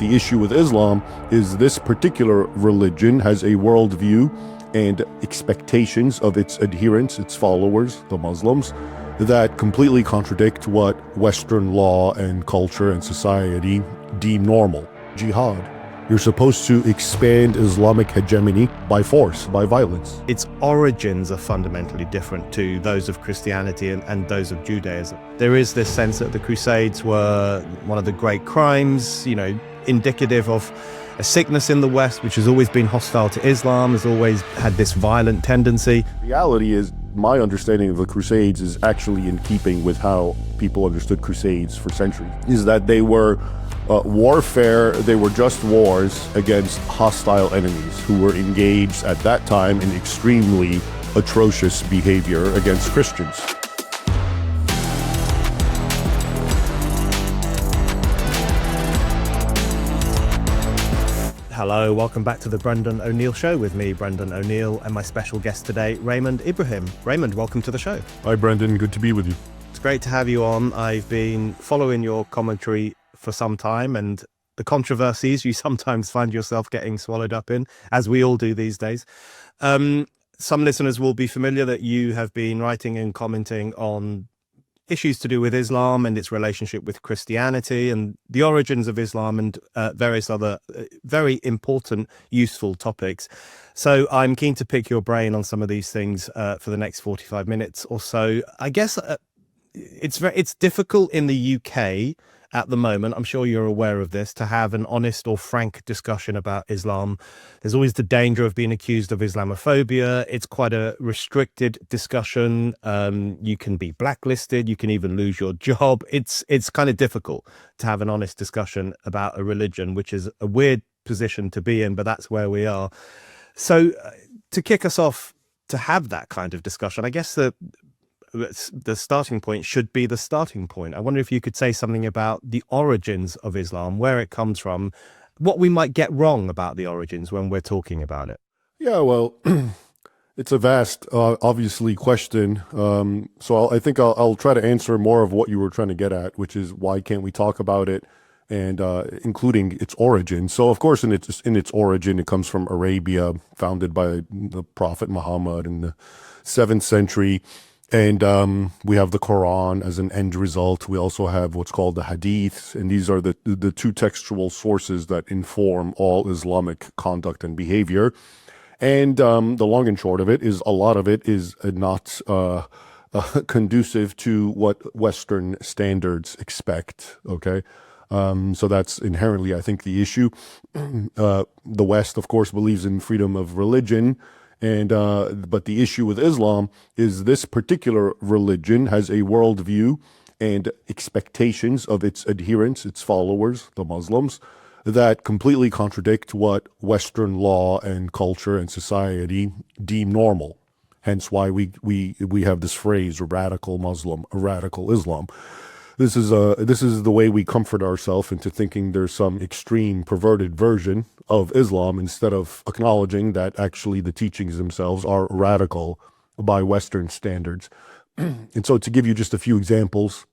the issue with Islam is this particular religion has a worldview and expectations of its adherents, its followers, the Muslims, that completely contradict what Western law and culture and society deem normal. Jihad. You're supposed to expand Islamic hegemony by force, by violence. Its origins are fundamentally different to those of Christianity and those of Judaism. There is this sense that the Crusades were one of the great crimes, indicative of a sickness in the West, which has always been hostile to Islam, has always had this violent tendency. Reality is, my understanding of the Crusades is actually in keeping with how people understood Crusades for centuries, is that they were warfare, they were just wars against hostile enemies who were engaged at that time in extremely atrocious behavior against Christians. Hello, welcome back to the Brendan O'Neill Show with me, Brendan O'Neill, and my special guest today, Raymond Ibrahim. Raymond, welcome to the show. Hi, Brendan. Good to be with you. It's great to have you on. I've been following your commentary for some time, and the controversies you sometimes find yourself getting swallowed up in, as we all do these days. Some listeners will be familiar that you have been writing and commenting on issues to do with Islam and its relationship with Christianity and the origins of Islam and various other very important, useful topics. So I'm keen to pick your brain on some of these things for the next 45 minutes or so. I guess it's difficult in the UK at the moment, I'm sure you're aware of this, to have an honest or frank discussion about Islam. There's always the danger of being accused of Islamophobia. It's quite a restricted discussion. You can be blacklisted. You can even lose your job. It's kind of difficult to have an honest discussion about a religion, which is a weird position to be in, but that's where we are. So to kick us off, to have that kind of discussion, I guess the starting point should be the starting point. I wonder if you could say something about the origins of Islam, where it comes from, what we might get wrong about the origins when we're talking about it. Yeah, well, it's a vast, obviously, question. So I think I'll try to answer more of what you were trying to get at, which is why can't we talk about it, and including its origin. So, of course, in its origin, it comes from Arabia, founded by the Prophet Muhammad in the 7th century. And we have the Quran as an end result. We also have what's called the Hadiths, and these are the two textual sources that inform all Islamic conduct and behavior. And the long and short of it is a lot of it is not conducive to what Western standards expect, okay? So that's inherently, I think, the issue. The West, of course, believes in freedom of religion, and but the issue with Islam is this particular religion has a worldview and expectations of its adherents, its followers, the Muslims, that completely contradict what Western law and culture and society deem normal. Hence why we have this phrase, radical Muslim, radical Islam. This is the way we comfort ourselves into thinking there's some extreme perverted version of Islam, instead of acknowledging that actually the teachings themselves are radical by Western standards. And so, to give you just a few examples,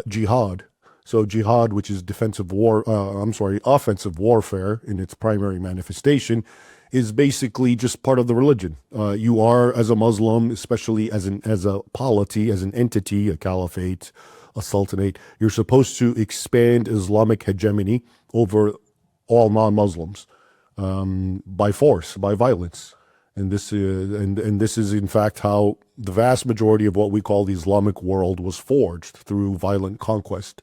jihad. So jihad, which is offensive warfare in its primary manifestation, is basically just part of the religion. You are, as a Muslim, especially as a polity, as an entity, a caliphate, a sultanate, you're supposed to expand Islamic hegemony over all non-Muslims by force, by violence. And this is in fact how the vast majority of what we call the Islamic world was forged, through violent conquest.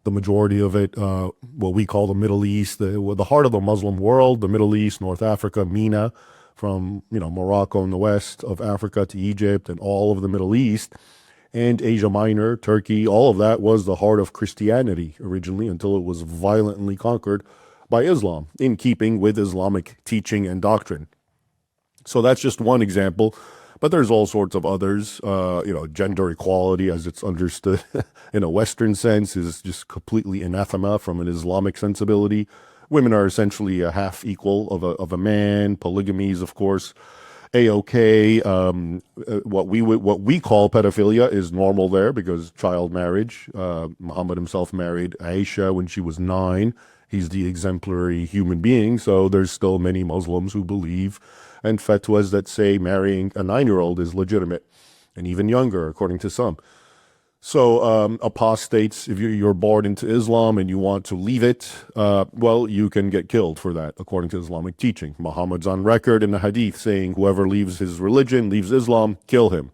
The majority of it, what we call the Middle East, the heart of the Muslim world, the Middle East, North Africa, MENA, from Morocco in the west of Africa to Egypt and all of the Middle East, and Asia Minor, Turkey, all of that was the heart of Christianity originally, until it was violently conquered by Islam, in keeping with Islamic teaching and doctrine. So that's just one example. But there's all sorts of others. Gender equality, as it's understood in a Western sense, is just completely anathema from an Islamic sensibility. Women are essentially a half equal of a man. Polygamies, of course. a-okay. What we call pedophilia is normal there because child marriage. Muhammad himself married Aisha when she was 9. He's the exemplary human being. So there's still many Muslims who believe and fatwas that say marrying a 9-year-old is legitimate, and even younger, according to some. So apostates, if you're born into Islam and you want to leave it, well, you can get killed for that, according to Islamic teaching. Muhammad's on record in the hadith saying, whoever leaves his religion, leaves Islam, kill him.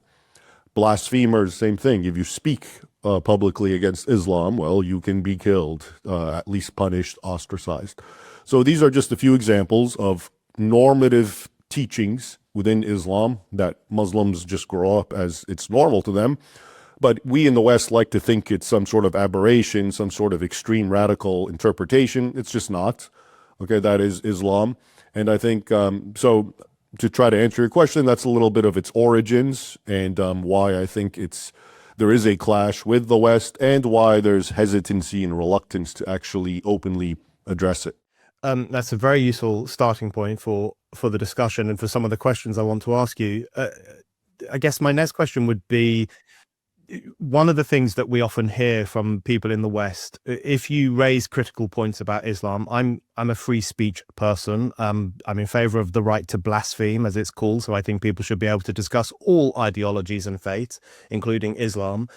Blasphemers, same thing. If you speak publicly against Islam, well, you can be killed, at least punished, ostracized. So these are just a few examples of normative teachings within Islam that Muslims just grow up as it's normal to them. But we in the West like to think it's some sort of aberration, some sort of extreme radical interpretation. It's just not. Okay, that is Islam. And I think, so to try to answer your question, that's a little bit of its origins and why I think there is a clash with the West and why there's hesitancy and reluctance to actually openly address it. That's a very useful starting point for the discussion and for some of the questions I want to ask you. I guess my next question would be, one of the things that we often hear from people in the West, if you raise critical points about Islam, I'm a free speech person. I'm in favor of the right to blaspheme, as it's called. So I think people should be able to discuss all ideologies and faiths, including Islam.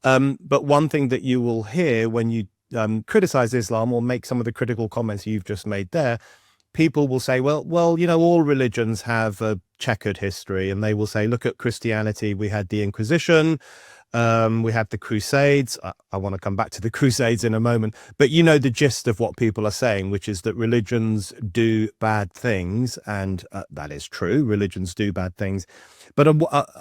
But one thing that you will hear when you criticize Islam or make some of the critical comments you've just made there, people will say, well, all religions have a checkered history. And they will say, look at Christianity. We had the Inquisition. We had the Crusades. I want to come back to the Crusades in a moment, but you know the gist of what people are saying, which is that religions do bad things, and that is true. Religions do bad things, but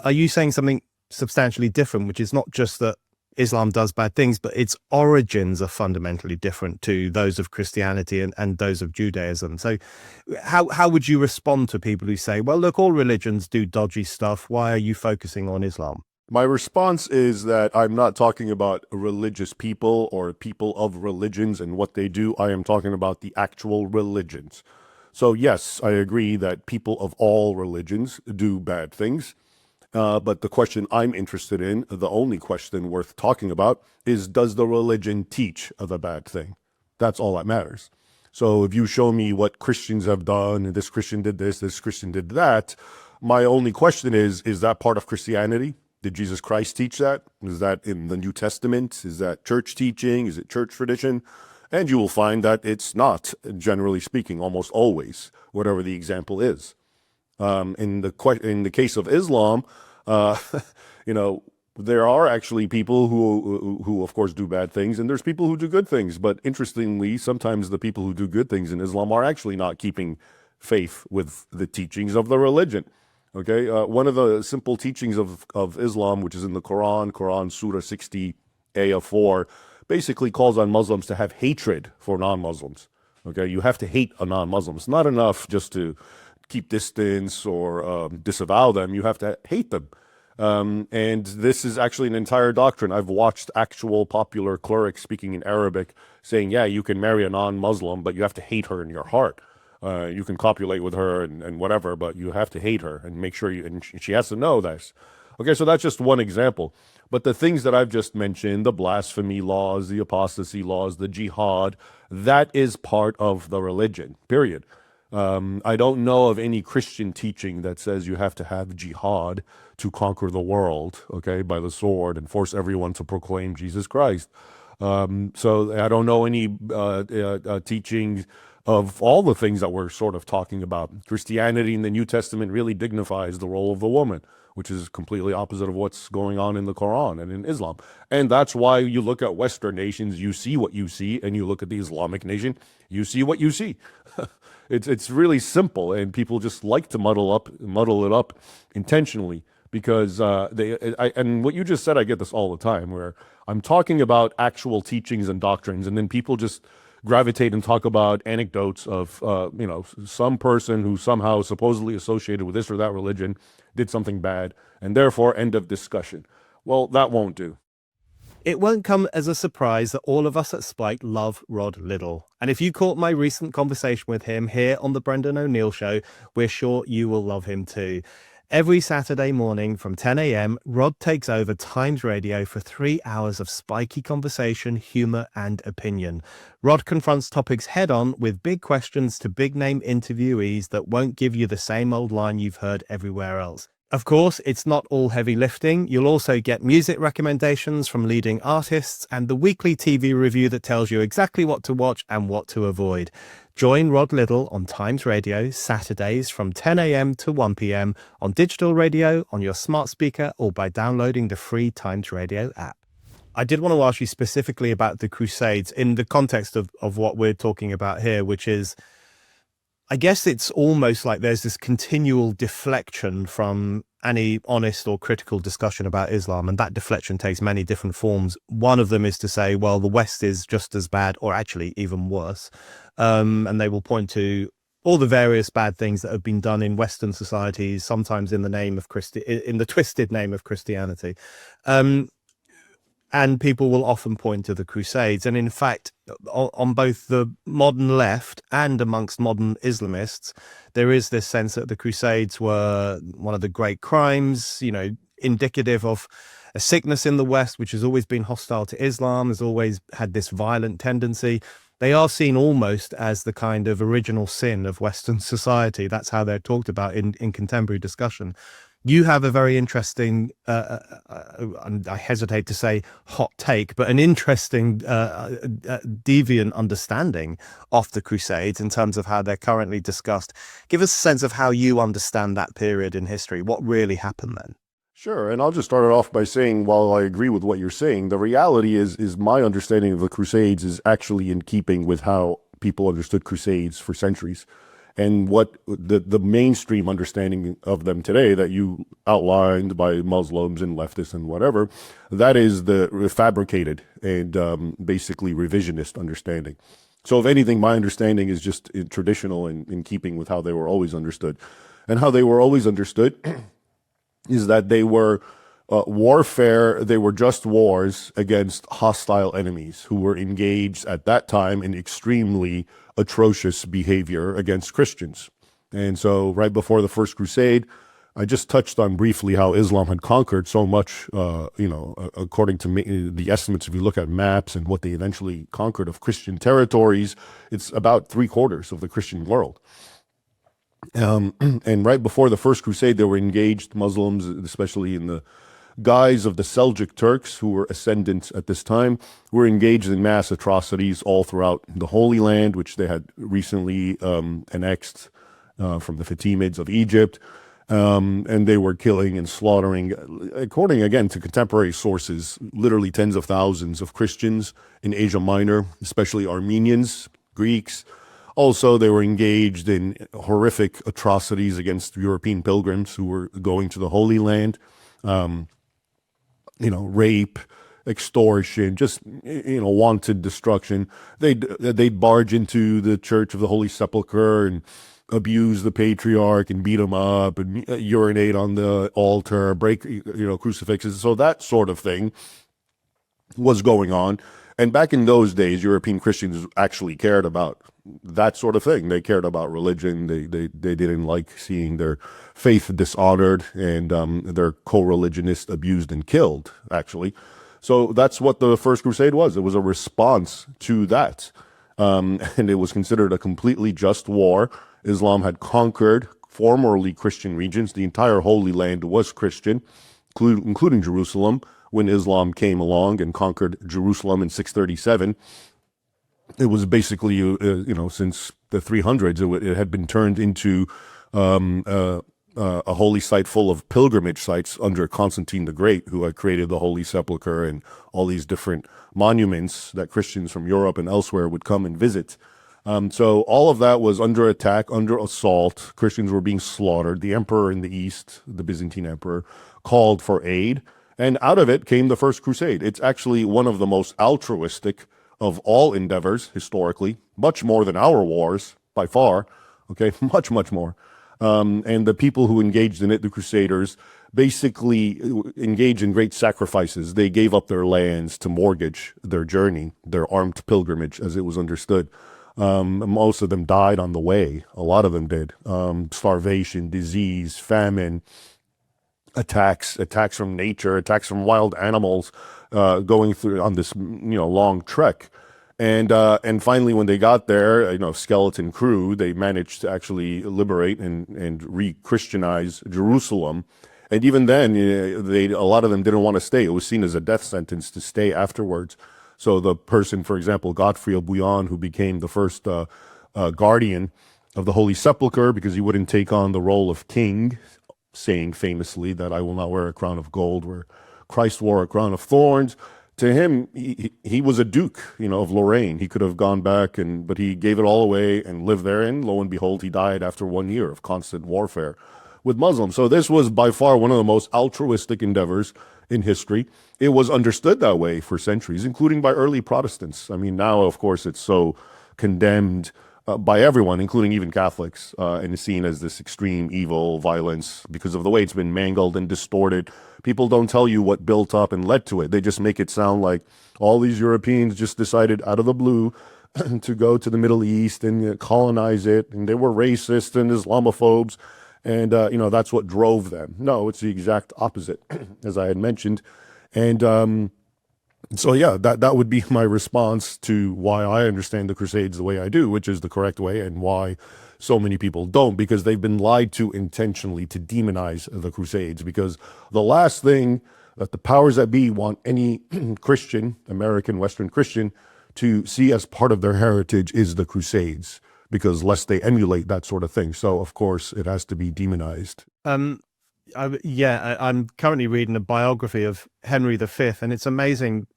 are you saying something substantially different, which is not just that Islam does bad things, but its origins are fundamentally different to those of Christianity and those of Judaism? So how would you respond to people who say, well, look, all religions do dodgy stuff. Why are you focusing on Islam? My response is that I'm not talking about religious people or people of religions and what they do. I am talking about the actual religions. So yes, I agree that people of all religions do bad things. But the question I'm interested in, the only question worth talking about, is does the religion teach the bad thing? That's all that matters. So if you show me what Christians have done, and this Christian did this Christian did that, my only question is that part of Christianity? Did Jesus Christ teach that? Is that in the New Testament? Is that church teaching? Is it church tradition? And you will find that it's not, generally speaking, almost always, whatever the example is. In the case of Islam, there are actually people who of course do bad things, and there's people who do good things. But interestingly, sometimes the people who do good things in Islam are actually not keeping faith with the teachings of the religion. Okay, one of the simple teachings of Islam, which is in the Quran Surah 60, Ayah 4, basically calls on Muslims to have hatred for non-Muslims. Okay, you have to hate a non-Muslim. It's not enough just to keep distance or disavow them. You have to hate them. And this is actually an entire doctrine. I've watched actual popular clerics speaking in Arabic saying, yeah, you can marry a non-Muslim, but you have to hate her in your heart. You can copulate with her and whatever, but you have to hate her and make sure and she has to know this. Okay, so that's just one example. But the things that I've just mentioned, the blasphemy laws, the apostasy laws, the jihad, that is part of the religion, period. I don't know of any Christian teaching that says you have to have jihad to conquer the world, okay, by the sword and force everyone to proclaim Jesus Christ. So I don't know any teachings of all the things that we're sort of talking about. Christianity in the New Testament really dignifies the role of the woman, which is completely opposite of what's going on in the Quran and in Islam. And that's why you look at Western nations, you see what you see, and you look at the Islamic nation, you see what you see. It's really simple, and people just like to muddle it up intentionally because and what you just said, I get this all the time, where I'm talking about actual teachings and doctrines, and then people just gravitate and talk about anecdotes of some person who somehow supposedly associated with this or that religion did something bad, and therefore end of discussion. Well, that won't do. It won't come as a surprise that all of us at Spike love Rod Liddell. And if you caught my recent conversation with him here on the Brendan O'Neill Show, we're sure you will love him too. Every Saturday morning from 10 a.m., Rod takes over Times Radio for 3 hours of spiky conversation, humor, and opinion. Rod confronts topics head-on with big questions to big-name interviewees that won't give you the same old line you've heard everywhere else. Of course, it's not all heavy lifting. You'll also get music recommendations from leading artists and the weekly TV review that tells you exactly what to watch and what to avoid. Join Rod Liddle on Times Radio Saturdays from 10 a.m. to 1 p.m. on digital radio, on your smart speaker, or by downloading the free Times Radio app. I did want to ask you specifically about the Crusades in the context of what we're talking about here, which is, I guess it's almost like there's this continual deflection from any honest or critical discussion about Islam, and that deflection takes many different forms. One of them is to say, well, the West is just as bad, or actually even worse, and they will point to all the various bad things that have been done in Western societies, sometimes in the name of in the twisted name of Christianity. And people will often point to the Crusades. And in fact, on both the modern left and amongst modern Islamists, there is this sense that the Crusades were one of the great crimes, indicative of a sickness in the West, which has always been hostile to Islam, has always had this violent tendency. They are seen almost as the kind of original sin of Western society. That's how they're talked about in contemporary discussion. You have a very interesting, I hesitate to say hot take, but an interesting deviant understanding of the Crusades in terms of how they're currently discussed. Give us a sense of how you understand that period in history. What really happened then? Sure, and I'll just start it off by saying, while I agree with what you're saying, the reality is my understanding of the Crusades is actually in keeping with how people understood Crusades for centuries. And what the mainstream understanding of them today that you outlined by Muslims and leftists and whatever, that is the fabricated and basically revisionist understanding. So if anything, my understanding is just traditional and in keeping with how they were always understood. And how they were always understood is that they were warfare, they were just wars against hostile enemies who were engaged at that time in extremely atrocious behavior against Christians. And so right before the First Crusade, I just touched on briefly how Islam had conquered so much, according to the estimates, if you look at maps and what they eventually conquered of Christian territories, it's about 3/4 of the Christian world. And right before the First Crusade, they were engaged, Muslims, especially in the guise of the Seljuk Turks, who were ascendants at this time, were engaged in mass atrocities all throughout the Holy Land, which they had recently annexed from the Fatimids of Egypt. And they were killing and slaughtering, according again to contemporary sources, literally tens of thousands of Christians in Asia Minor, especially Armenians, Greeks. Also, they were engaged in horrific atrocities against European pilgrims who were going to the Holy Land. Rape, extortion, just, wanted destruction. They'd barge into the Church of the Holy Sepulchre and abuse the patriarch and beat him up and urinate on the altar, break, crucifixes. So that sort of thing was going on. And back in those days, European Christians actually cared about that sort of thing. They cared about religion. They didn't like seeing their faith dishonored and their co-religionists abused and killed, actually. So that's what the First Crusade was. It was a response to that. And it was considered a completely just war. Islam had conquered formerly Christian regions. The entire Holy Land was Christian, including Jerusalem. When Islam came along and conquered Jerusalem in 637, it was basically, since the 300s, it had been turned into a holy site full of pilgrimage sites under Constantine the Great, who had created the Holy Sepulchre and all these different monuments that Christians from Europe and elsewhere would come and visit. So all of that was under attack, under assault. Christians were being slaughtered. The emperor in the East, the Byzantine emperor, called for aid. And out of it came the First Crusade. It's actually one of the most altruistic of all endeavors historically, much more than our wars by far, okay, much, much more. And the people who engaged in it, the Crusaders, basically engaged in great sacrifices. They gave up their lands to mortgage their journey, their armed pilgrimage, as it was understood. Most of them died on the way. A lot of them did. Starvation, disease, famine, attacks from nature, attacks from wild animals, going through on this long trek. And finally, when they got there, skeleton crew, they managed to actually liberate and re-Christianize Jerusalem. And even then, a lot of them didn't want to stay. It was seen as a death sentence to stay afterwards. So the person, for example, Godfrey of Bouillon, who became the first guardian of the Holy Sepulchre, because he wouldn't take on the role of king, saying famously that I will not wear a crown of gold where Christ wore a crown of thorns. To him, he was a duke, of Lorraine. He could have gone back, but he gave it all away and lived there. And lo and behold, he died after 1 year of constant warfare with Muslims. So this was by far one of the most altruistic endeavors in history. It was understood that way for centuries, including by early Protestants. I mean, now, of course, it's so condemned by everyone, including even Catholics, and is seen as this extreme evil violence because of the way it's been mangled and distorted. People don't tell you what built up and led to it. They just make it sound like all these Europeans just decided out of the blue to go to the Middle East and colonize it, and they were racist and Islamophobes, and that's what drove them. No, it's the exact opposite, as I had mentioned, and so yeah, that would be my response to why I understand the Crusades the way I do, which is the correct way, and why so many people don't, because they've been lied to intentionally to demonize the Crusades. Because the last thing that the powers that be want any Christian, American, Western Christian, to see as part of their heritage is the Crusades, because lest they emulate that sort of thing. So of course it has to be demonized. I'm currently reading a biography of Henry V, and it's amazing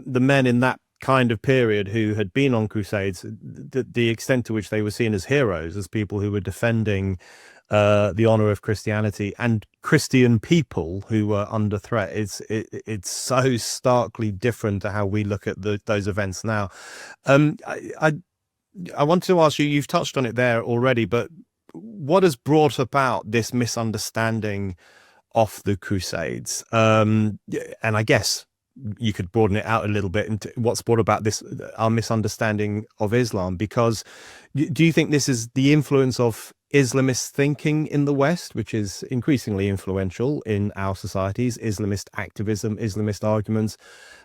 the men in that kind of period who had been on crusades, the extent to which they were seen as heroes, as people who were defending the honor of Christianity and Christian people who were under threat. It's so starkly different to how we look at those events now. I want to ask you, you've touched on it there already, but what has brought about this misunderstanding of the Crusades? And I guess you could broaden it out a little bit into what's brought about our misunderstanding of Islam, because do you think this is the influence of Islamist thinking in the West, which is increasingly influential in our societies? Islamist activism, Islamist arguments,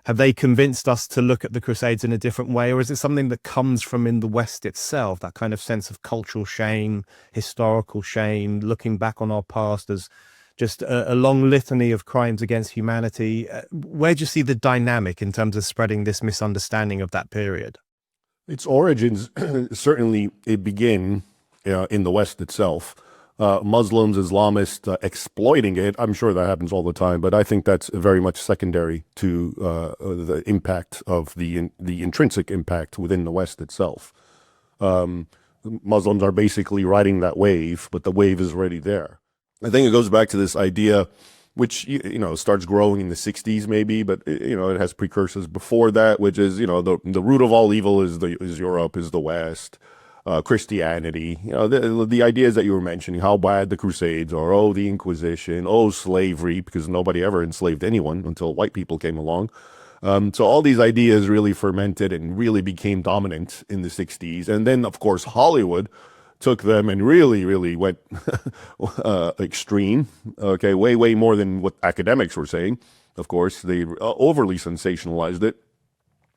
have they convinced us to look at the Crusades in a different way? Or is it something that comes from in the West itself, that kind of sense of cultural shame, historical shame, looking back on our past as just a long litany of crimes against humanity? Where do you see the dynamic in terms of spreading this misunderstanding of that period? Its origins, certainly it began in the West itself. Muslims, Islamists exploiting it. I'm sure that happens all the time, but I think that's very much secondary to the impact of the intrinsic impact within the West itself. Muslims are basically riding that wave, but the wave is already there. I think it goes back to this idea, which starts growing in the 60s maybe, but it has precursors before that, which is the root of all evil is Europe, is the West. Christianity, the ideas that you were mentioning, how bad the Crusades are, oh, the Inquisition, oh, slavery, because nobody ever enslaved anyone until white people came along. So all these ideas really fermented and really became dominant in the 60s. And then, of course, Hollywood took them and really, really went extreme, okay, way more than what academics were saying. Of course, they overly sensationalized it.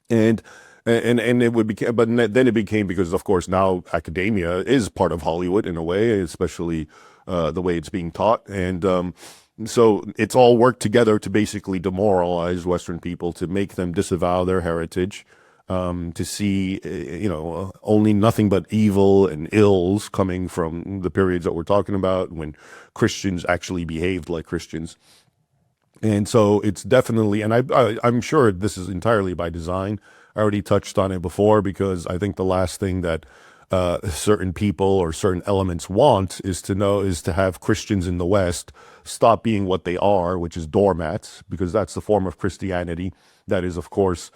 And it would become, but then it became, because of course now academia is part of Hollywood in a way, especially the way it's being taught, and so it's all worked together to basically demoralize Western people, to make them disavow their heritage, to see only nothing but evil and ills coming from the periods that we're talking about, when Christians actually behaved like Christians. And so it's definitely, and I'm sure this is entirely by design. I already touched on it before, because I think the last thing that certain people or certain elements want is to have Christians in the West stop being what they are, which is doormats, because that's the form of Christianity that is, of course,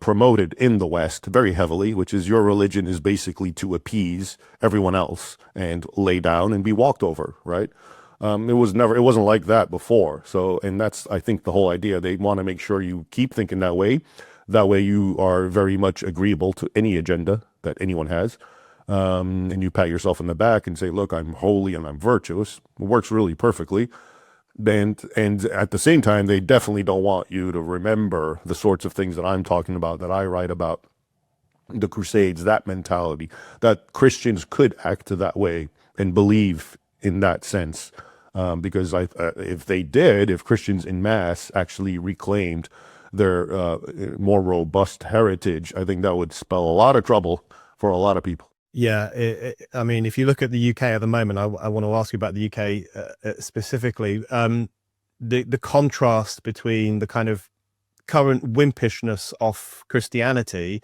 promoted in the West very heavily, which is your religion is basically to appease everyone else and lay down and be walked over, right? It wasn't like that before. So, and that's, I think, the whole idea. They want to make sure you keep thinking that way. That way you are very much agreeable to any agenda that anyone has. And you pat yourself on the back and say, look, I'm holy and I'm virtuous. It works really perfectly. And at the same time, they definitely don't want you to remember the sorts of things that I'm talking about, that I write about, the Crusades, that mentality, that Christians could act that way and believe in that sense. Because if they did, if Christians in mass actually reclaimed their more robust heritage, I think that would spell a lot of trouble for a lot of people. Yeah, I mean, if you look at the UK at the moment, I want to ask you about the UK specifically. The contrast between the kind of current wimpishness of Christianity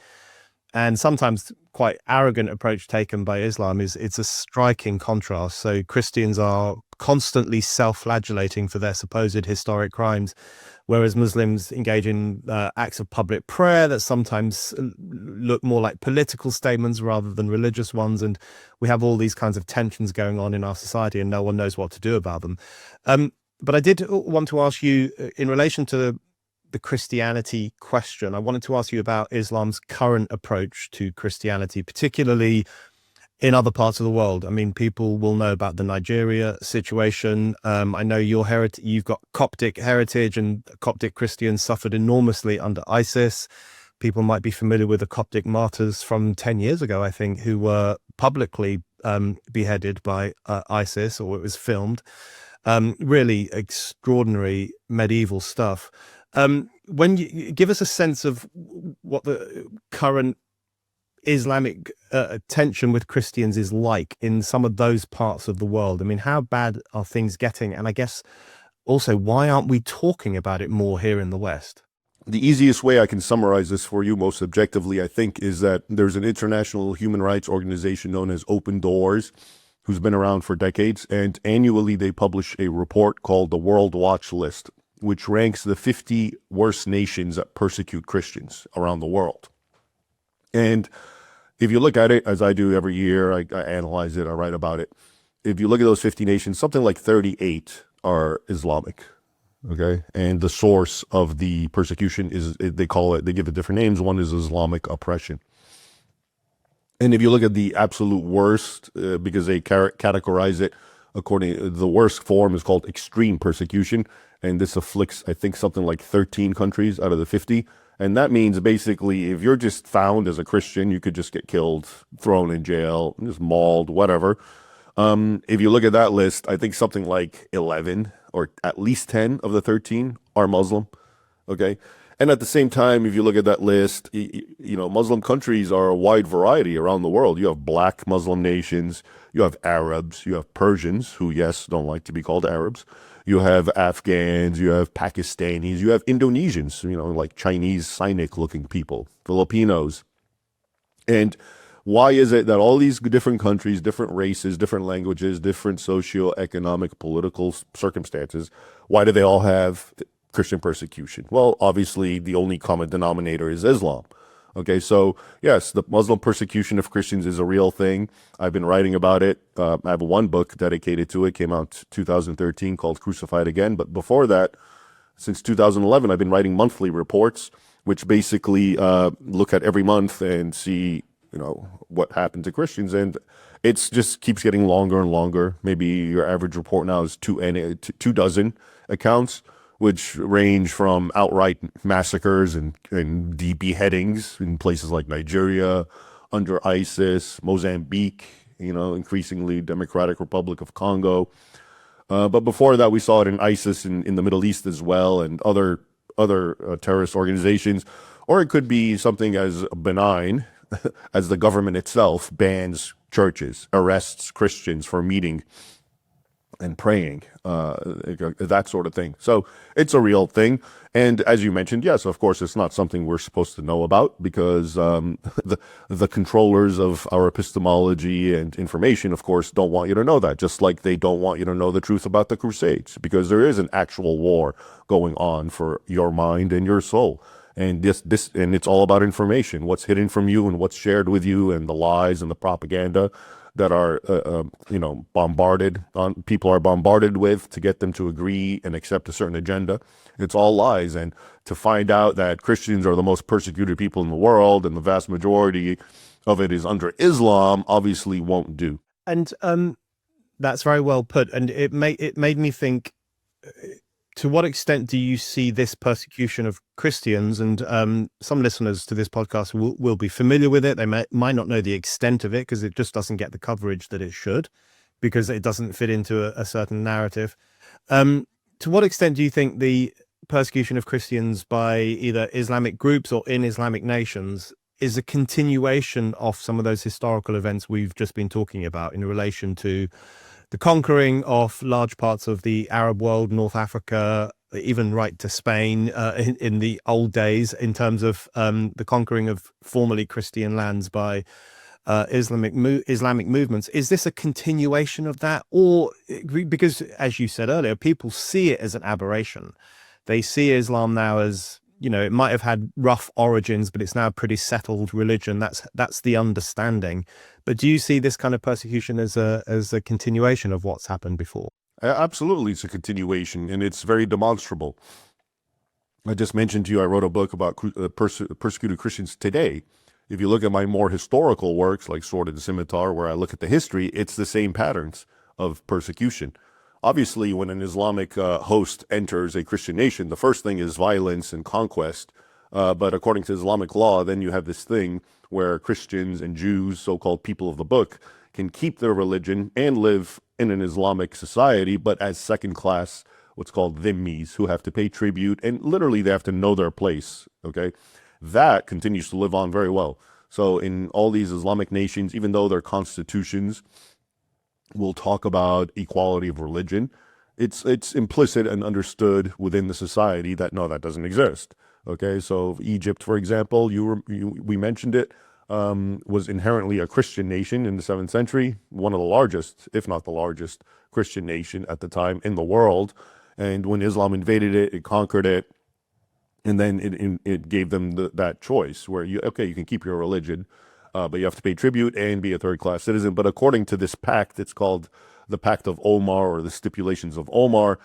and sometimes quite arrogant approach taken by Islam it's a striking contrast. So Christians are constantly self-flagellating for their supposed historic crimes, whereas Muslims engage in acts of public prayer that sometimes look more like political statements rather than religious ones. And we have all these kinds of tensions going on in our society, and no one knows what to do about them. But I did want to ask you, in relation to the Christianity question, I wanted to ask you about Islam's current approach to Christianity, particularly in other parts of the world. I mean, people will know about the Nigeria situation. I know you've got Coptic heritage, and Coptic Christians suffered enormously under ISIS. People might be familiar with the Coptic martyrs from 10 years ago, I think, who were publicly beheaded by ISIS, or it was filmed. Really extraordinary medieval stuff. When you give us a sense of what the current Islamic tension with Christians is like in some of those parts of the world. I mean, how bad are things getting? And I guess also, why aren't we talking about it more here in the West? The easiest way I can summarize this for you most objectively, I think, is that there's an international human rights organization known as Open Doors, who's been around for decades, and annually they publish a report called the World Watch List, which ranks the 50 worst nations that persecute Christians around the world. And if you look at it, as I do every year, I analyze it, I write about it. If you look at those 50 nations, something like 38 are Islamic, okay? And the source of the persecution is, they give it different names. One is Islamic oppression. And if you look at the absolute worst, because they categorize it according, the worst form is called extreme persecution. And this afflicts, I think, something like 13 countries out of the 50. And that means basically, if you're just found as a Christian, you could just get killed, thrown in jail, just mauled, whatever. If you look at that list, I think something like 11 or at least 10 of the 13 are Muslim. Okay. And at the same time, if you look at that list, Muslim countries are a wide variety around the world. You have black Muslim nations, you have Arabs, you have Persians, who, yes, don't like to be called Arabs. You have Afghans, you have Pakistanis, you have Indonesians, like Chinese Sinic looking people, Filipinos. And why is it that all these different countries, different races, different languages, different socio-economic, political circumstances, why do they all have Christian persecution? Well, obviously, the only common denominator is Islam. Okay, so yes, the Muslim persecution of Christians is a real thing. I've been writing about it. I have one book dedicated to it, came out 2013, called Crucified Again. But before that, since 2011, I've been writing monthly reports, which basically look at every month and see, what happened to Christians. And it just keeps getting longer and longer. Maybe your average report now is two dozen accounts, which range from outright massacres and beheadings in places like Nigeria, under ISIS, Mozambique, increasingly Democratic Republic of Congo. But before that, we saw it in ISIS in the Middle East as well, and other terrorist organizations. Or it could be something as benign as the government itself bans churches, arrests Christians for meeting and praying, that sort of thing. So it's a real thing. And as you mentioned, yes, of course, it's not something we're supposed to know about, because the controllers of our epistemology and information, of course, don't want you to know that, just like they don't want you to know the truth about the Crusades, because there is an actual war going on for your mind and your soul. And and it's all about information, what's hidden from you and what's shared with you, and the lies and the propaganda that are, people are bombarded with to get them to agree and accept a certain agenda. It's all lies. And to find out that Christians are the most persecuted people in the world, and the vast majority of it is under Islam, obviously won't do. And that's very well put. And it made me think, to what extent do you see this persecution of Christians? And some listeners to this podcast will be familiar with it. They might not know the extent of it because it just doesn't get the coverage that it should, because it doesn't fit into a certain narrative. To what extent do you think the persecution of Christians by either Islamic groups or in Islamic nations is a continuation of some of those historical events we've just been talking about in relation to the conquering of large parts of the Arab world, North Africa, even right to Spain in the old days, in terms of the conquering of formerly Christian lands by Islamic movements? Is this a continuation of that? Or because, as you said earlier, people see it as an aberration. They see Islam now as, it might have had rough origins, but it's now a pretty settled religion. That's the understanding. But do you see this kind of persecution as a continuation of what's happened before? Absolutely, it's a continuation, and it's very demonstrable. I just mentioned to you, I wrote a book about persecuted Christians today. If you look at my more historical works, like Sword and Scimitar, where I look at the history, it's the same patterns of persecution. Obviously, when an Islamic host enters a Christian nation, the first thing is violence and conquest. But according to Islamic law, then you have this thing where Christians and Jews, so-called people of the book, can keep their religion and live in an Islamic society, but as second-class, what's called dhimmis, who have to pay tribute, and literally they have to know their place, okay? That continues to live on very well. So in all these Islamic nations, even though their constitutions will talk about equality of religion, it's implicit and understood within the society that no, that doesn't exist. Okay, so Egypt, for example, we mentioned it, was inherently a Christian nation in the 7th century, one of the largest, if not the largest, Christian nation at the time in the world. And when Islam invaded it, it conquered it, and then it gave them that choice where you can keep your religion, but you have to pay tribute and be a third-class citizen. But according to this pact, it's called the Pact of Omar, or the Stipulations of Omar,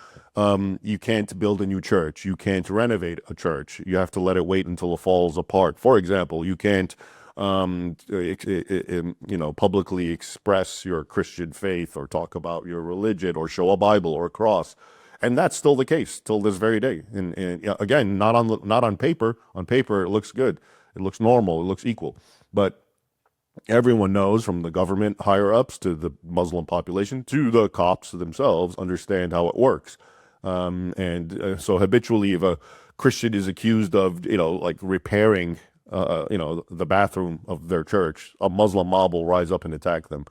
you can't build a new church. You can't renovate a church. You have to let it wait until it falls apart. For example, you can't publicly express your Christian faith or talk about your religion or show a Bible or a cross. And that's still the case till this very day. And again, not on paper. On paper, it looks good. It looks normal. It looks equal. But everyone knows, from the government higher ups to the Muslim population to the Copts themselves, understand how it works. So habitually, if a Christian is accused of, repairing, the bathroom of their church, a Muslim mob will rise up and attack them.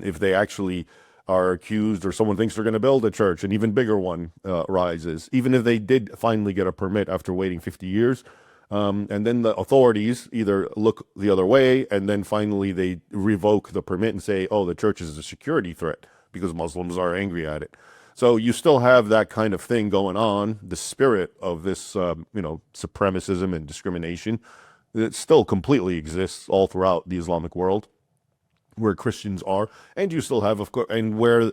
If they actually are accused, or someone thinks they're going to build a church, an even bigger one rises, even if they did finally get a permit after waiting 50 years. And then the authorities either look the other way, and then finally they revoke the permit and say, oh, the church is a security threat, because Muslims are angry at it. So you still have that kind of thing going on, the spirit of this, supremacism and discrimination that still completely exists all throughout the Islamic world, where Christians are, and you still have, of course, and where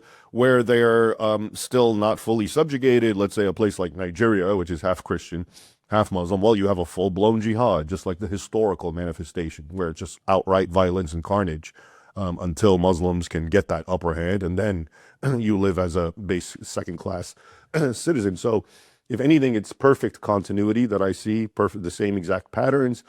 they're still not fully subjugated. Let's say a place like Nigeria, which is half Christian, half Muslim. Well, you have a full-blown jihad, just like the historical manifestation, where it's just outright violence and carnage until Muslims can get that upper hand, and then you live as a base second-class citizen. So, if anything, it's perfect continuity that I see, the same exact patterns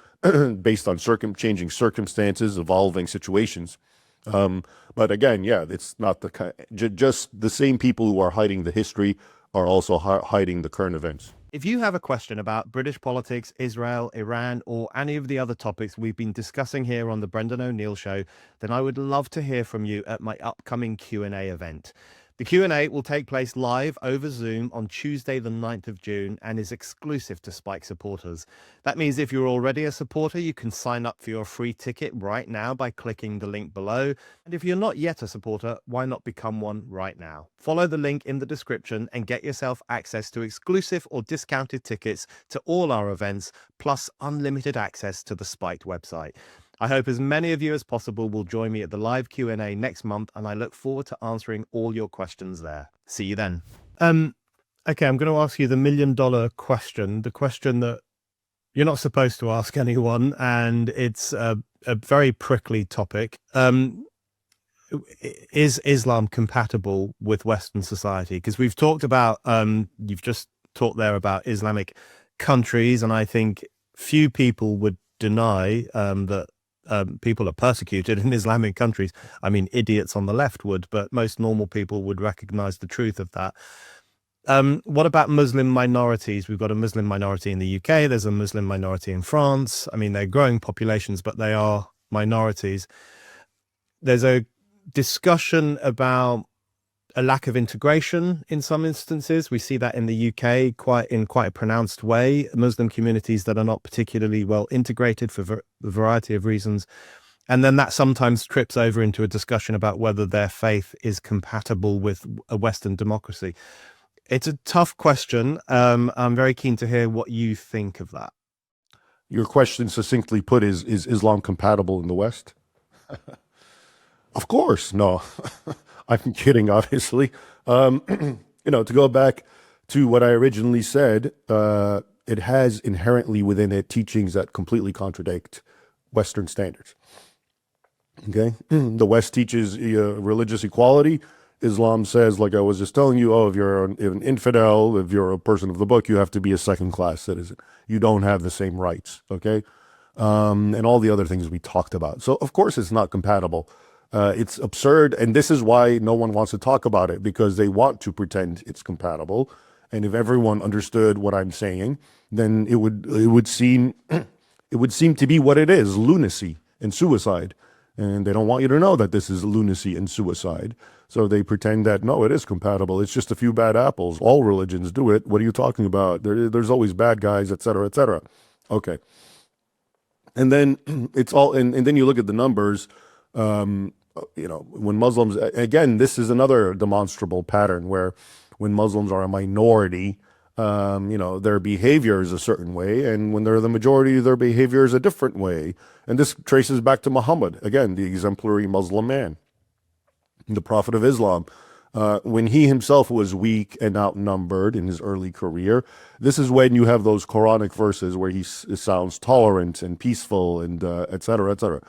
based on changing circumstances, evolving situations. But again, it's not the kind. Just the same people who are hiding the history are also hiding the current events. If you have a question about British politics, Israel, Iran, or any of the other topics we've been discussing here on the Brendan O'Neill Show, then I would love to hear from you at my upcoming Q&A event. The Q&A will take place live over Zoom on Tuesday, the 9th of June, and is exclusive to Spike supporters. That means if you're already a supporter, you can sign up for your free ticket right now by clicking the link below. And if you're not yet a supporter, why not become one right now? Follow the link in the description and get yourself access to exclusive or discounted tickets to all our events, plus unlimited access to the Spiked website. I hope as many of you as possible will join me at the live Q&A next month, and I look forward to answering all your questions there. See you then. Okay, I'm going to ask you the $1 million question, the question that you're not supposed to ask anyone, and it's a very prickly topic. is Islam compatible with Western society? Because we've talked about, you've just talked there about Islamic countries, and I think few people would deny that people are persecuted in Islamic countries. I mean, idiots on the left would, but most normal people would recognize the truth of that. What about Muslim minorities? We've got a Muslim minority in the UK. There's a Muslim minority in France. I mean, they're growing populations, but they are minorities. There's a discussion about a lack of integration in some instances. We see that in the UK in quite a pronounced way. Muslim communities that are not particularly well integrated for a variety of reasons. And then that sometimes trips over into a discussion about whether their faith is compatible with a Western democracy. It's a tough question. I'm very keen to hear what you think of that. Your question, succinctly put, is Islam compatible in the West? Of course, no. I'm kidding, obviously. To go back to what I originally said, it has inherently within it teachings that completely contradict Western standards. Okay? The West teaches religious equality. Islam says, like I was just telling you, if you're an infidel, if you're a person of the book, you have to be a second-class citizen. You don't have the same rights, okay? And all the other things we talked about. So, of course, it's not compatible. It's absurd, and this is why no one wants to talk about it, because they want to pretend it's compatible. And if everyone understood what I'm saying, then it would seem to be what it is: lunacy and suicide. And they don't want you to know that this is lunacy and suicide. So they pretend that, no, it is compatible. It's just a few bad apples. All religions do it. What are you talking about? There's always bad guys, et cetera, et cetera. Okay. And then it's all, and then you look at the numbers, when Muslims, again, this is another demonstrable pattern where when Muslims are a minority, their behavior is a certain way, and when they're the majority, their behavior is a different way. And this traces back to Muhammad, again, the exemplary Muslim man, the Prophet of Islam. When he himself was weak and outnumbered in his early career, this is when you have those Quranic verses where he sounds tolerant and peaceful and et cetera, et cetera.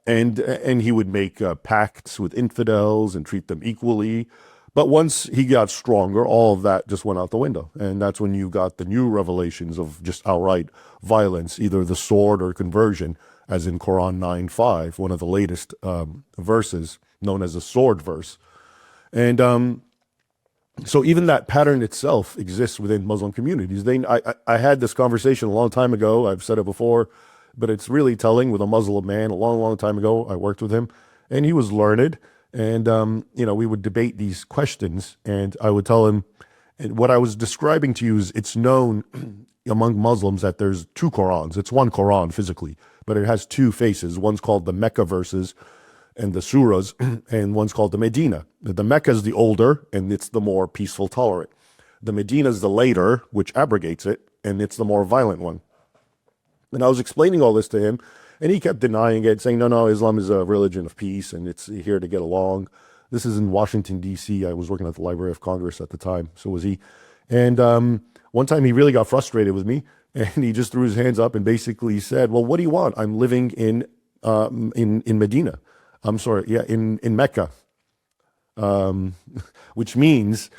And he would make pacts with infidels and treat them equally. But once he got stronger, all of that just went out the window. And that's when you got the new revelations of just outright violence, either the sword or conversion, as in Quran 9:5, one of the latest verses known as a sword verse. And so even that pattern itself exists within Muslim communities. I had this conversation a long time ago. I've said it before, but it's really telling, with a Muslim man a long, long time ago. I worked with him, and he was learned. And, we would debate these questions, and I would tell him, and what I was describing to you is it's known among Muslims that there's two Qurans. It's one Quran physically, but it has two faces. One's called the Mecca verses and the surahs, and one's called the Medina. The Mecca is the older, and it's the more peaceful, tolerant. The Medina is the later, which abrogates it, and it's the more violent one. And I was explaining all this to him, and he kept denying it, saying, no, Islam is a religion of peace, and it's here to get along. This is in Washington, D.C. I was working at the Library of Congress at the time, so was he. And one time he really got frustrated with me, and he just threw his hands up and basically said, well, what do you want? I'm living in Medina. I'm sorry, in Mecca, which means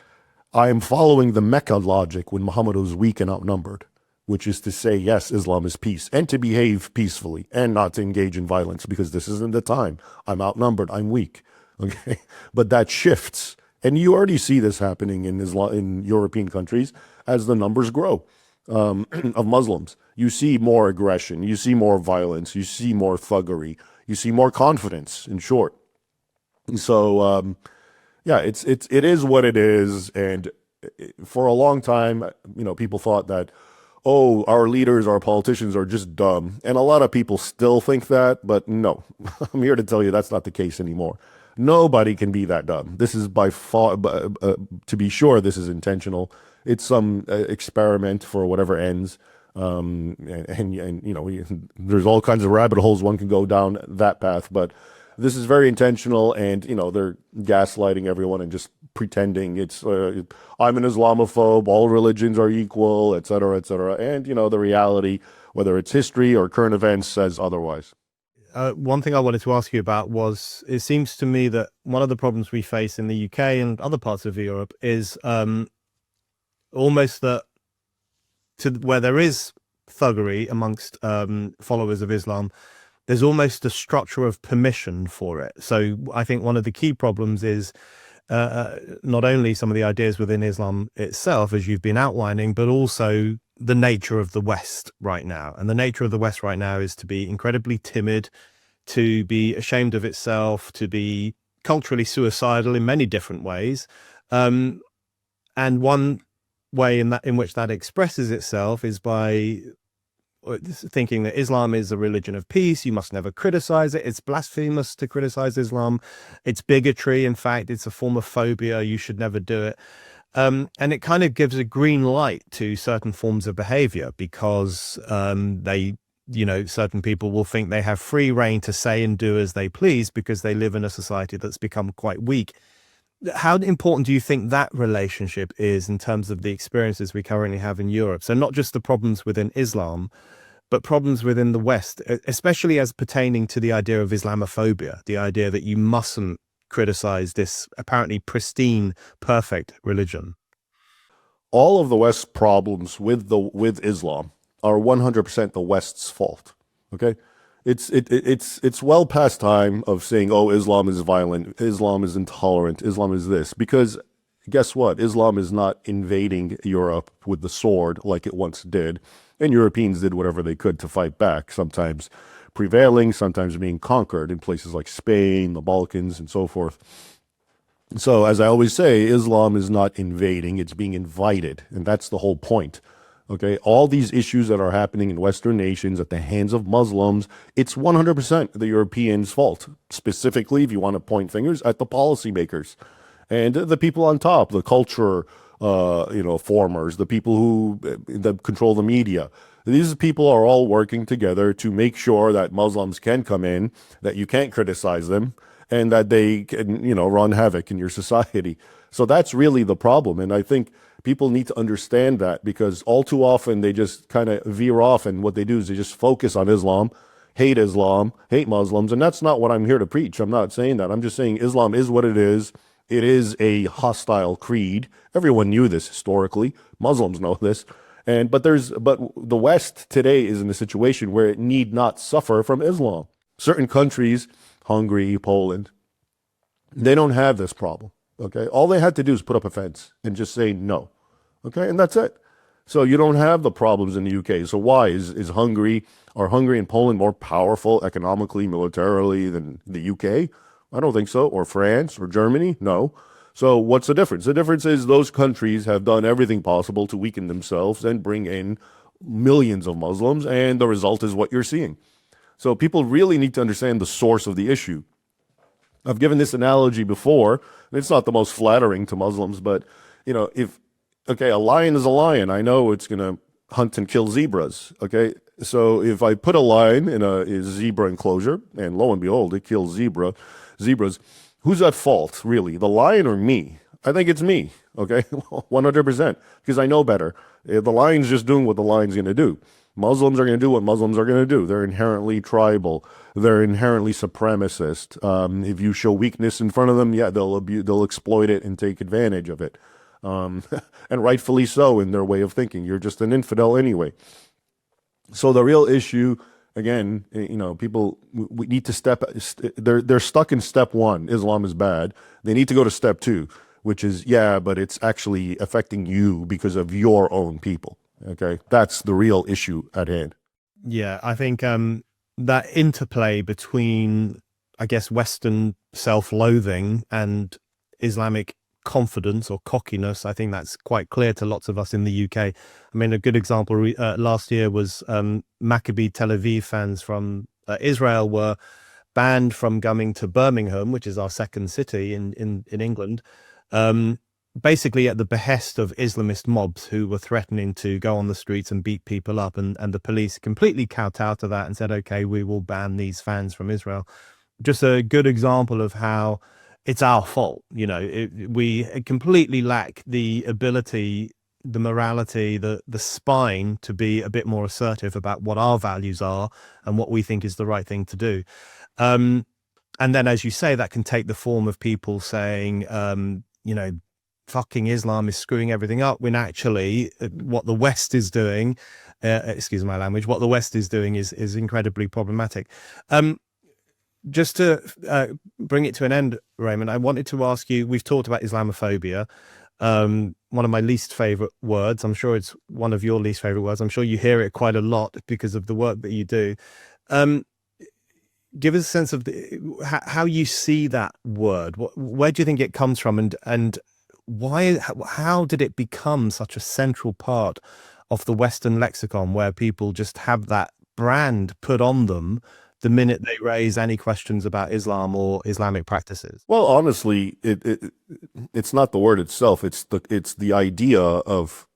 I am following the Mecca logic when Muhammad was weak and outnumbered, which is to say, yes, Islam is peace, and to behave peacefully and not to engage in violence, because this isn't the time. I'm outnumbered. I'm weak. Okay. But that shifts. And you already see this happening in European countries as the numbers grow of Muslims. You see more aggression. You see more violence. You see more thuggery. You see more confidence, in short. So, it is what it is. And for a long time, people thought that, oh, our leaders, our politicians are just dumb. And a lot of people still think that, but no, I'm here to tell you that's not the case anymore. Nobody can be that dumb. This is by far, to be sure, this is intentional. It's some experiment for whatever ends. There's all kinds of rabbit holes one can go down that path, but this is very intentional, and they're gaslighting everyone and just pretending it's I'm an Islamophobe, all religions are equal, et cetera, et cetera. And the reality, whether it's history or current events, says otherwise. one thing I wanted to ask you about was, it seems to me that one of the problems we face in the UK and other parts of Europe is almost that where there is thuggery amongst followers of Islam, there's almost a structure of permission for it. So I think one of the key problems is not only some of the ideas within Islam itself, as you've been outlining, but also the nature of the West right now. And the nature of the West right now is to be incredibly timid, to be ashamed of itself, to be culturally suicidal in many different ways. And one way in which that expresses itself is by thinking that Islam is a religion of peace. You must never criticize it. It's blasphemous to criticize Islam. It's bigotry. In fact, it's a form of phobia. You should never do it. And it kind of gives a green light to certain forms of behavior because certain people will think they have free reign to say and do as they please because they live in a society that's become quite weak. How important do you think that relationship is in terms of the experiences we currently have in Europe? So not just the problems within Islam, but problems within the West, especially as pertaining to the idea of Islamophobia, the idea that you mustn't criticize this apparently pristine, perfect religion. All of the West's problems with Islam are 100% the West's fault. Okay, it's well past time of saying, oh, Islam is violent, Islam is intolerant, Islam is this, because guess what? Islam is not invading Europe with the sword like it once did, and Europeans did whatever they could to fight back, sometimes prevailing, sometimes being conquered in places like Spain, the Balkans, and so forth. So, as I always say, Islam is not invading, it's being invited, and that's the whole point. Okay, all these issues that are happening in Western nations at the hands of Muslims, it's 100% the Europeans' fault. Specifically, if you want to point fingers at the policymakers and the people on top, the culture, formers, the people who that control the media. These people are all working together to make sure that Muslims can come in, that you can't criticize them, and that they can, run havoc in your society. So that's really the problem. And I think people need to understand that, because all too often they just kind of veer off, and what they do is they just focus on Islam, hate Muslims. And that's not what I'm here to preach. I'm not saying that. I'm just saying Islam is what it is. It is a hostile creed. Everyone knew this historically. Muslims know this. But the West today is in a situation where it need not suffer from Islam. Certain countries, Hungary, Poland, they don't have this problem. Okay, all they had to do is put up a fence and just say no. Okay, and that's it. So you don't have the problems in the UK. So why is Hungary and Poland more powerful economically, militarily than the UK? I don't think so. Or France or Germany? No. So what's the difference? The difference is those countries have done everything possible to weaken themselves and bring in millions of Muslims, and the result is what you're seeing. So people really need to understand the source of the issue. I've given this analogy before, and it's not the most flattering to Muslims, but a lion is a lion. I know it's going to hunt and kill zebras. Okay, so if I put a lion in a zebra enclosure, and lo and behold, it kills zebras, who's at fault, really? The lion or me? I think it's me, okay? 100%, because I know better. The lion's just doing what the lion's going to do. Muslims are going to do what Muslims are going to do. They're inherently tribal. They're inherently supremacist. If you show weakness in front of them, yeah, they'll exploit it and take advantage of it. And rightfully so in their way of thinking. You're just an infidel anyway. So the real issue, again, people, we need to they're stuck in step one. Islam is bad. They need to go to step two, which is, but it's actually affecting you because of your own people. Okay, that's the real issue at hand. Yeah, I think that interplay between, I guess, Western self-loathing and Islamic confidence or cockiness, I think that's quite clear to lots of us in the UK. I mean, a good example last year was Maccabi Tel Aviv fans from Israel were banned from coming to Birmingham, which is our second city in England, basically at the behest of Islamist mobs who were threatening to go on the streets and beat people up, and the police completely kowtowed to that and said, okay, we will ban these fans from Israel. Just a good example of how it's our fault. We completely lack the ability the morality, the spine to be a bit more assertive about what our values are and what we think is the right thing to do. And then, as you say, that can take the form of people saying, fucking Islam is screwing everything up, when actually what the West is doing, excuse my language, what the West is doing is incredibly problematic. Just to bring it to an end, Raymond, I wanted to ask you, we've talked about Islamophobia, one of my least favorite words. I'm sure it's one of your least favorite words. I'm sure you hear it quite a lot because of the work that you do. Give us a sense of how you see that word. Where do you think it comes from, and why? How did it become such a central part of the Western lexicon, where people just have that brand put on them the minute they raise any questions about Islam or Islamic practices? Well, honestly, it's not the word itself. It's the idea of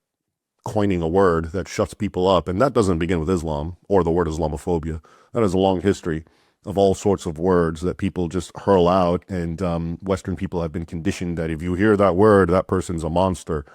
coining a word that shuts people up, and that doesn't begin with Islam or the word Islamophobia. That has a long history of all sorts of words that people just hurl out, and Western people have been conditioned that if you hear that word, that person's a monster.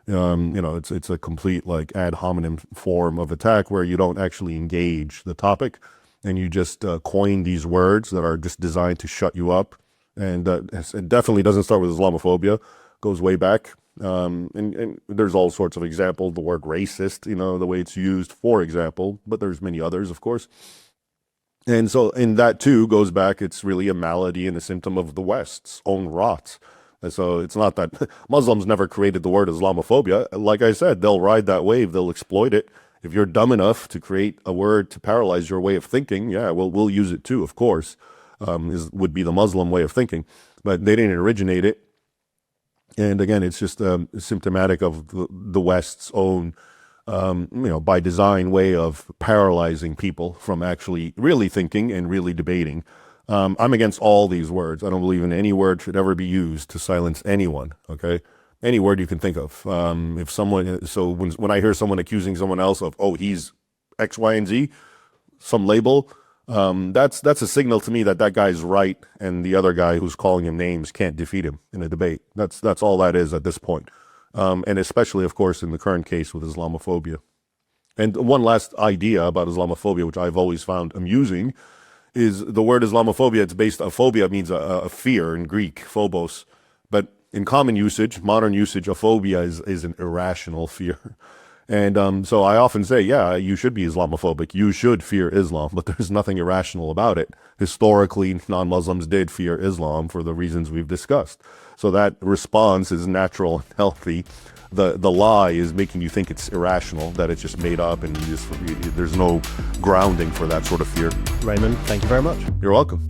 It's a complete like ad hominem form of attack where you don't actually engage the topic, and you just coin these words that are just designed to shut you up. And it definitely doesn't start with Islamophobia; goes way back. And there's all sorts of examples. The word racist, the way it's used, for example, but there's many others, of course. And so, in that too goes back, it's really a malady and a symptom of the West's own rot. And so it's not that Muslims never created the word Islamophobia. Like I said, they'll ride that wave, they'll exploit it. If you're dumb enough to create a word to paralyze your way of thinking, yeah, we'll use it too, of course, would be the Muslim way of thinking. But they didn't originate it. And again, it's just symptomatic of the West's own by design way of paralyzing people from actually really thinking and really debating. I'm against all these words. I don't believe in any word should ever be used to silence anyone. Okay. Any word you can think of. When I hear someone accusing someone else of, oh, he's X, Y, and Z, some label, that's a signal to me that guy's right. And the other guy who's calling him names can't defeat him in a debate. That's all that is at this point. And especially, of course, in the current case with Islamophobia. And one last idea about Islamophobia, which I've always found amusing, is the word Islamophobia. It's based on phobia, means a fear in Greek, phobos. But in common usage, modern usage, a phobia is an irrational fear. And so I often say, yeah, you should be Islamophobic. You should fear Islam, but there's nothing irrational about it. Historically, non-Muslims did fear Islam for the reasons we've discussed. So that response is natural and healthy. The lie is making you think it's irrational, that it's just made up, and there's no grounding for that sort of fear. Raymond, thank you very much. You're welcome.